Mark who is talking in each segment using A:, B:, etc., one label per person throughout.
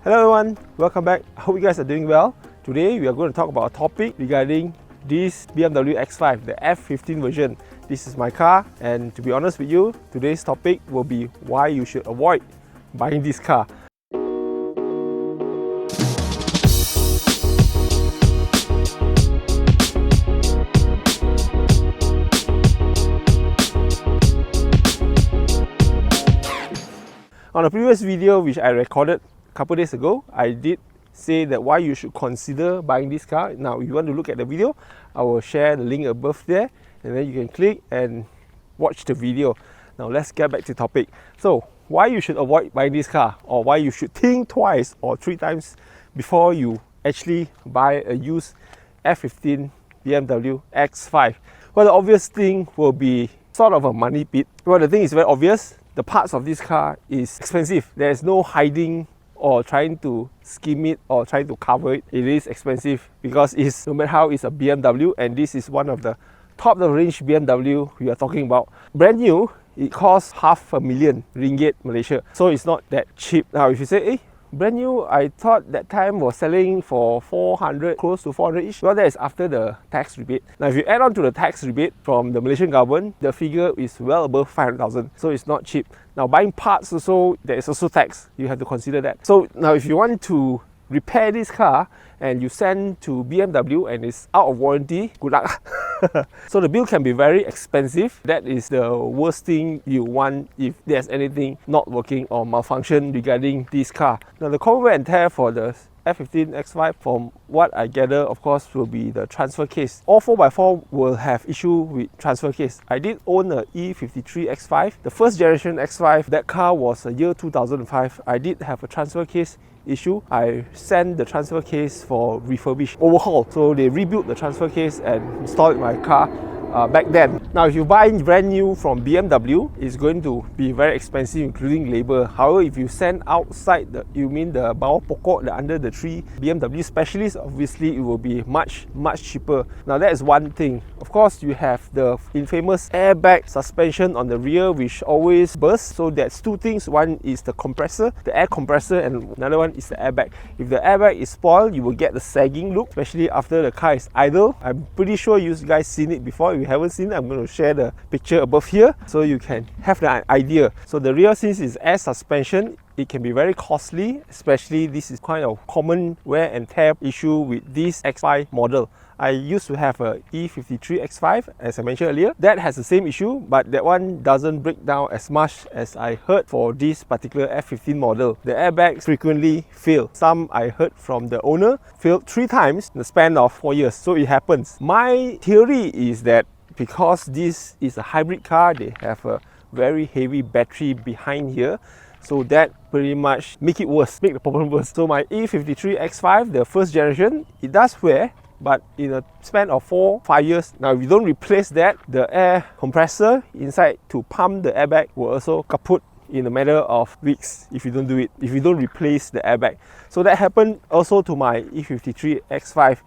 A: Hello everyone, welcome back. I hope you guys are doing well. Today we are going to talk about a topic regarding this BMW X5, the F15 version. This is my car, and to be honest with you, today's topic will be why you should avoid buying this car. On a previous video which I recorded a couple days ago, I did say that why you should consider buying this car. Now, if you want to look at the video, I will share the link above there, and then you can click and watch the video. Now, let's get back to the topic. So, why you should avoid buying this car, or why you should think twice or 3 times before you actually buy a used F15 BMW X5. Well, the obvious thing will be sort of a money pit. Well, the thing is very obvious. The parts of this car is expensive. There's no hiding or trying to skim it or trying to cover it. It is expensive because it's, no matter how, it's a BMW, and this is one of the top of the range BMW we are talking about. Brand new, it costs $500,000 ringgit Malaysia. So it's not that cheap. Now if you say, hey, brand new, I thought that time was selling for 400, close to 400 each. Well, that is after the tax rebate. Now, if you add on to the tax rebate from the Malaysian government, the figure is well above 500,000. So it's not cheap. Now, buying parts also, there is also tax. You have to consider that. So now, if you want to repair this car and you send to BMW and it's out of warranty, good luck. So the bill can be very expensive. That is the worst thing you want if there's anything not working or malfunction regarding this car. Now, the common wear and tear for the F15 X5, from what I gather, of course, will be the transfer case. All 4x4 will have issue with transfer case. I did own a E53 X5, the first generation X5. That car was a year 2005. I did have a transfer case issue. I sent the transfer case for refurbish, overhaul. So they rebuilt the transfer case and installed it in my car back then. Now, if you buy brand new from BMW, it's going to be very expensive, including labor. However, if you send outside, you mean the bawah pokok, the under the tree BMW specialist, obviously it will be much cheaper. Now, that is one thing. Of course, you have the infamous airbag suspension on the rear, which always bursts. So that's 2 things. One is the compressor, the air compressor, and another one is the airbag. If the airbag is spoiled, you will get the sagging look, especially after the car is idle. I'm pretty sure you guys seen it before. If you haven't seen it, I'm going to share the picture above here so you can have the idea. So the rear, since it's air suspension, it can be very costly, especially this is kind of common wear and tear issue with this X5 model. I used to have a E53 X5, as I mentioned earlier. That has the same issue, but that one doesn't break down as much as I heard for this particular F15 model. The airbags frequently fail. Some I heard from the owner failed 3 times in the span of 4 years. So it happens. My theory is that because this is a hybrid car, they have a very heavy battery behind here. So that pretty much make the problem worse. So my E53 X5, the first generation, it does wear, but in a span of 4-5 years. Now, if you don't replace that, the air compressor inside to pump the airbag will also kaput in a matter of weeks if you don't do it, if you don't replace the airbag. So that happened also to my E53 X5,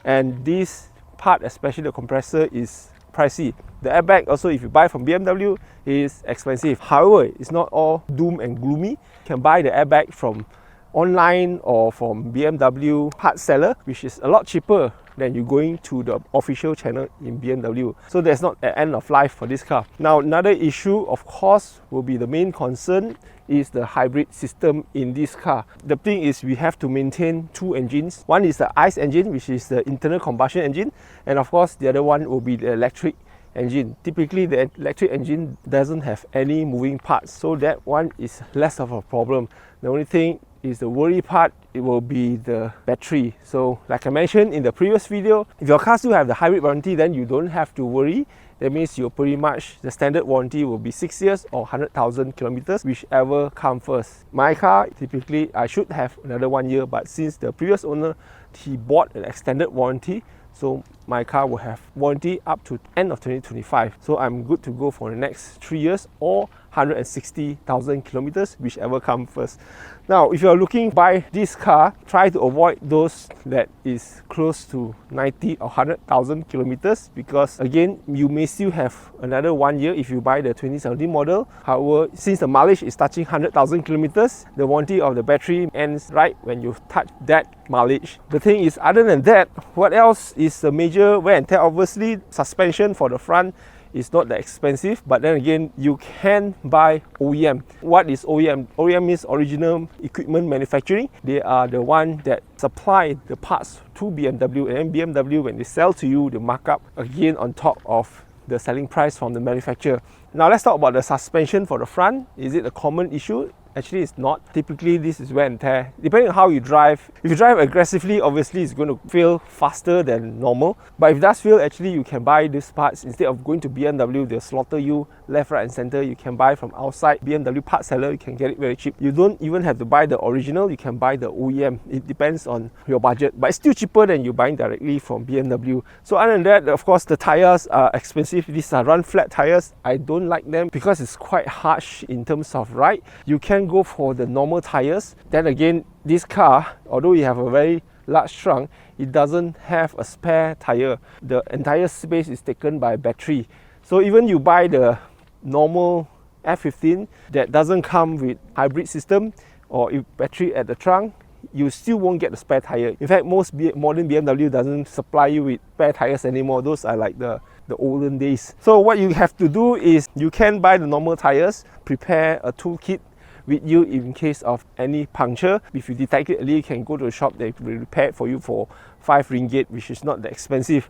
A: and this part, especially the compressor, is pricey. The airbag also, if you buy from BMW, is expensive. However, it's not all doom and gloomy. You can buy the airbag from online or from BMW parts seller, which is a lot cheaper than you going to the official channel in BMW. So there's not an end of life for this car. Now, another issue, of course, will be the main concern is the hybrid system in this car. The thing is, we have to maintain 2 engines. One is the ICE engine, which is the internal combustion engine, and of course the other one will be the electric engine. Typically, the electric engine doesn't have any moving parts, so that one is less of a problem. The only thing is the worry part, it will be the battery. So like I mentioned in the previous video, if your car still have the hybrid warranty, then you don't have to worry. That means you're pretty much, the standard warranty will be 6 years or 100,000 kilometers, whichever comes first. My car, typically I should have another 1 year, but since the previous owner, he bought an extended warranty, so my car will have warranty up to end of 2025. So I'm good to go for the next 3 years or 160,000 kilometers, whichever comes first. Now, if you're looking to buy this car, try to avoid those that is close to 90 or 100,000 kilometers, because again, you may still have another 1 year if you buy the 2017 model. However, since the mileage is touching 100,000 kilometers, the warranty of the battery ends right when you touch that mileage. The thing is, other than that, what else is a major wear and tear? Obviously, suspension for the front is not that expensive, but then again, you can buy OEM. What is OEM? OEM means original equipment manufacturing. They are the one that supply the parts to BMW, and then BMW, when they sell to you, they mark up again on top of the selling price from the manufacturer. Now let's talk about the suspension for the front. Is it a common issue? Actually, it's not. Typically, this is wear and tear. Depending on how you drive. If you drive aggressively, obviously it's going to fail faster than normal. But if it does fail, actually you can buy these parts. Instead of going to BMW, they'll slaughter you left, right and center. You can buy from outside BMW part seller. You can get it very cheap. You don't even have to buy the original. You can buy the OEM. It depends on your budget. But it's still cheaper than you buying directly from BMW. So other than that, of course, the tires are expensive. These are run flat tires. I don't like them because it's quite harsh in terms of ride. You can go for the normal tires. Then again, this car, although you have a very large trunk, it doesn't have a spare tire. The entire space is taken by battery. So even you buy the normal F15 that doesn't come with hybrid system or battery at the trunk, you still won't get the spare tire. In fact, most modern BMW doesn't supply you with spare tires anymore. Those are like the olden days. So what you have to do is you can buy the normal tires, prepare a toolkit with you in case of any puncture. If you detect it early, you can go to a shop, they will repair it for you for 5 ringgit, which is not that expensive.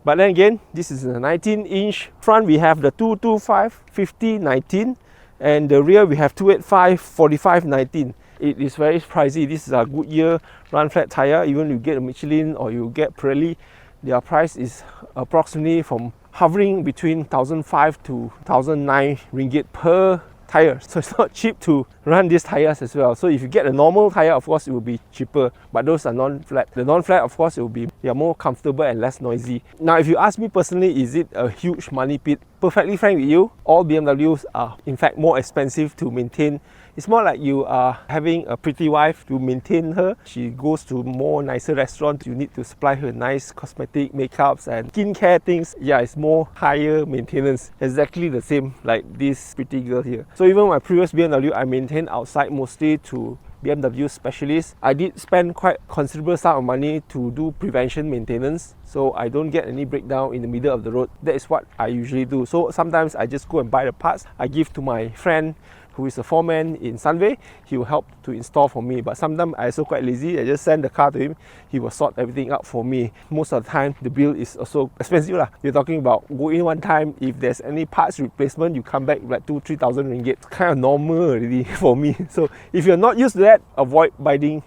A: But then again, this is a 19-inch. Front we have the 225 50 19, and the rear we have 285 45 19. It is very pricey. This is a Goodyear run flat tire. Even you get a Michelin or you get Pirelli, their price is approximately from hovering between 1,005 to 1,009 ringgit per tire. So it's not cheap to run these tires as well. So if you get a normal tire, of course it will be cheaper, but those are non-flat. The non-flat, of course, it will be, they are more comfortable and less noisy. Now, if you ask me personally, is it a huge money pit? Perfectly frank with you, all BMWs are in fact more expensive to maintain. It's more like you are having a pretty wife to maintain her. She goes to more nicer restaurants. You need to supply her nice cosmetic, makeups and skincare things. Yeah, it's more higher maintenance. Exactly the same like this pretty girl here. So even my previous BMW, I maintained outside mostly to BMW specialists. I did spend quite considerable sum of money to do prevention maintenance, so I don't get any breakdown in the middle of the road. That is what I usually do. So sometimes I just go and buy the parts. I give to my friend who is a foreman in Sunway. He will help to install for me, but sometimes I also quite lazy. I just send the car to him. He will sort everything out for me. Most of the time, the bill is also expensive lah. You're talking about go in one time, if there's any parts replacement, you come back like 2,000-3,000 ringgit. It's kind of normal already for me. So if you're not used to that, avoid buying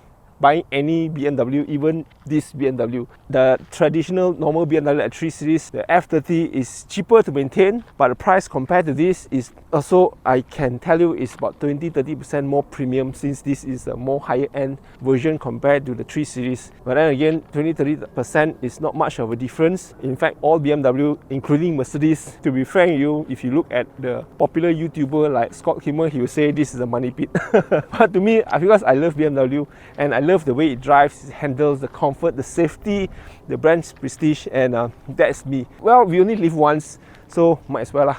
A: any BMW, even this BMW. The traditional normal BMW at 3 Series, the F30 is cheaper to maintain, but the price compared to this is also, I can tell you, is about 20-30% more premium, since this is a more higher end version compared to the 3 Series. But then again, 20-30% is not much of a difference. In fact, all BMW, including Mercedes, to be frank with you, if you look at the popular YouTuber like Scott Kimmer, he will say this is a money pit. But to me, because I love BMW and I love the way it drives, it handles, the comfort, the safety, the brand's prestige, and that's me. Well, we only live once, so might as well lah.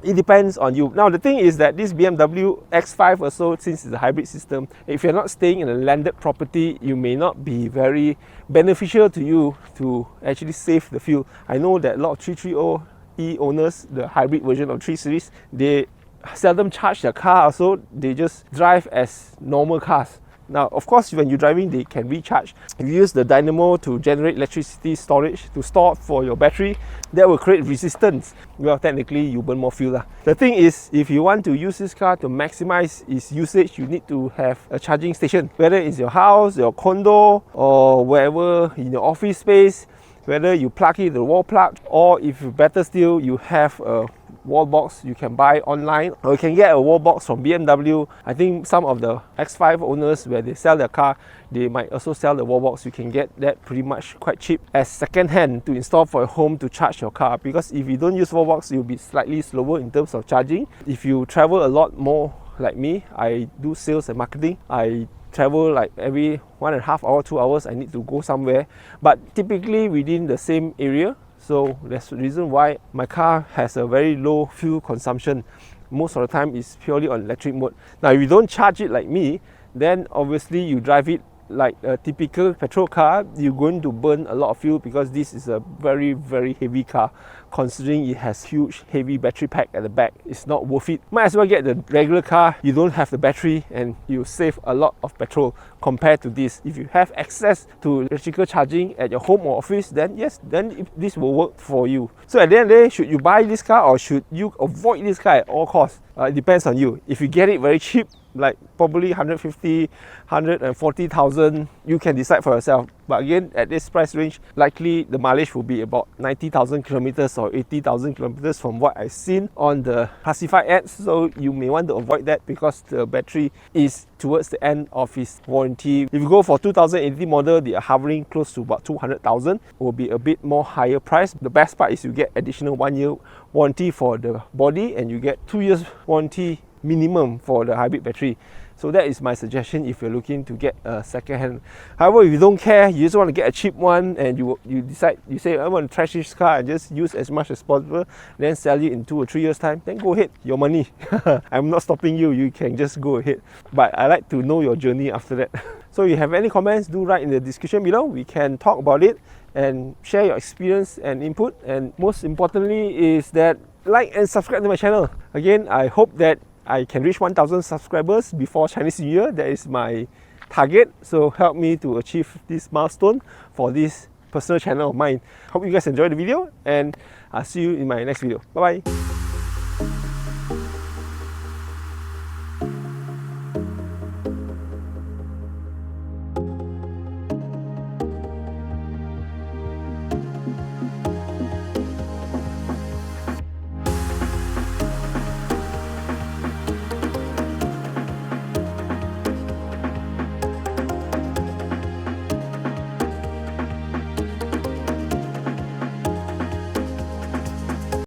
A: It depends on you. Now the thing is that this BMW X5 or so, since it's a hybrid system, if you're not staying in a landed property, you may not be very beneficial to you to actually save the fuel. I know that a lot of 330E owners, the hybrid version of 3 Series, they seldom charge their car, also they just drive as normal cars. Now, of course, when you're driving, they can recharge. If you use the dynamo to generate electricity storage to store for your battery, that will create resistance. Well, technically, you burn more fuel lah. The thing is, if you want to use this car to maximize its usage, you need to have a charging station. Whether it's your house, your condo, or wherever in your office space, whether you plug it, the wall plug, or if better still, you have a wall box you can buy online, or you can get a wall box from BMW. I think some of the X5 owners, where they sell their car, they might also sell the wall box. You can get that pretty much quite cheap as second hand to install for your home to charge your car, because if you don't use wall box, you'll be slightly slower in terms of charging. If you travel a lot more like me, I do sales and marketing. I travel like every 1.5 hours, 2 hours, I need to go somewhere, but typically within the same area. So that's the reason why my car has a very low fuel consumption. Most of the time it's purely on electric mode. Now if you don't charge it like me, then obviously you drive it like a typical petrol car, you're going to burn a lot of fuel, because this is a very heavy car. Considering it has huge heavy battery pack at the back, it's not worth it. Might as well get the regular car. You don't have the battery and you save a lot of petrol compared to this. If you have access to electrical charging at your home or office, then yes, then this will work for you. So at the end of the day, should you buy this car or should you avoid this car at all costs? It depends on you. If you get it very cheap, like probably 150, 140,000, you can decide for yourself. But again, at this price range, likely the mileage will be about 90,000 kilometers or 80,000 kilometers from what I've seen on the classified ads. So you may want to avoid that, because the battery is towards the end of its warranty. If you go for 2018 model, they are hovering close to about 200,000. Will be a bit more higher price. The best part is you get additional 1 year warranty for the body, and you get 2 years warranty minimum for the hybrid battery. So that is my suggestion if you're looking to get a second hand. However, if you don't care, you just want to get a cheap one, and you decide, you say I want to trash this car and just use as much as possible, then sell it in 2 or 3 years time, then go ahead, your money. I'm not stopping you, you can just go ahead. But I like to know your journey after that. So if you have any comments, do write in the description below. We can talk about it and share your experience and input. And most importantly is that like and subscribe to my channel. Again, I hope that I can reach 1,000 subscribers before Chinese New Year. That is my target. So help me to achieve this milestone for this personal channel of mine. Hope you guys enjoyed the video, and I'll see you in my next video. Bye bye.